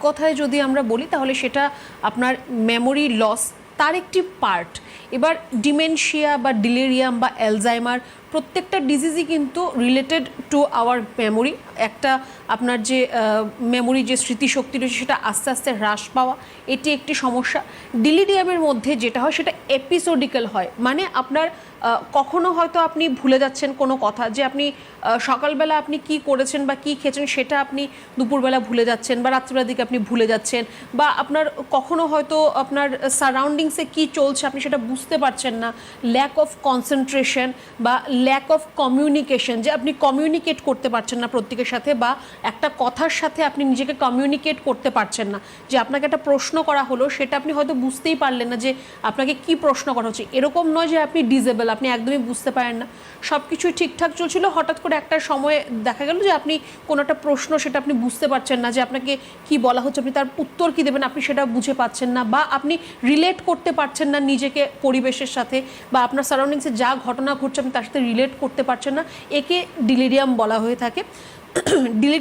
কথায় যদি আমরা বলি তাহলে সেটা আপনার মেমোরি লস তার একটি পার্ট। এবার ডিমেনশিয়া বা ডিলেরিয়াম বা অ্যালজাইমার প্রত্যেকটা ডিজিজই কিন্তু রিলেটেড টু আওয়ার মেমোরি। একটা আপনার যে মেমোরি যে স্মৃতিশক্তি রয়েছে সেটা আস্তে আস্তে হ্রাস পাওয়া, এটি একটি সমস্যা। ডিলিরিয়ামের মধ্যে যেটা হয় সেটা এপিসোডিক্যাল হয়, মানে আপনার কখনো হয়তো আপনি ভুলে যাচ্ছেন কোনো কথা, যে আপনি সকালবেলা আপনি কি করেছেন বা কি খেয়েছেন সেটা আপনি দুপুরবেলা ভুলে যাচ্ছেন, বা রাত্রিবেলার দিকে আপনি ভুলে যাচ্ছেন, বা আপনার কখনো হয়তো আপনার সারাউন্ডিংসে কি চলছে আপনি সেটা বুঝতে পারছেন না। ল্যাক অফ কনসেন্ট্রেশন বা ল্যাক অফ কমিউনিকেশন, যে আপনি কমিউনিকেট করতে পারছেন না প্রত্যেকের সাথে, বা একটা কথার সাথে আপনি নিজেকে কমিউনিকেট করতে পারছেন না, যে আপনাকে একটা প্রশ্ন করা হলো সেটা আপনি হয়তো বুঝতেই পারলেন না যে আপনাকে কি প্রশ্ন করা হচ্ছে। এরকম নয় যে আপনি ডিসেবল, আপনি একদমই বুঝতে পারেন না, সব কিছুই ঠিকঠাক চলছিল, হঠাৎ করে একটা সময় দেখা গেল যে আপনি কোনো একটা প্রশ্ন সেটা আপনি বুঝতে পারছেন না, যে আপনাকে কি বলা হচ্ছে, আপনি তার উত্তর কি দেবেন আপনি সেটা বুঝে পাচ্ছেন না, বা আপনি রিলেট করতে পারছেন না নিজেকে পরিবেশের সাথে, বা আপনার সারাউন্ডিংসে যা ঘটনা ঘটছে আপনি তার সাথে রিলেট করতে পারছেন না। একে ডিলিরিয়াম বলা হয়ে থাকে।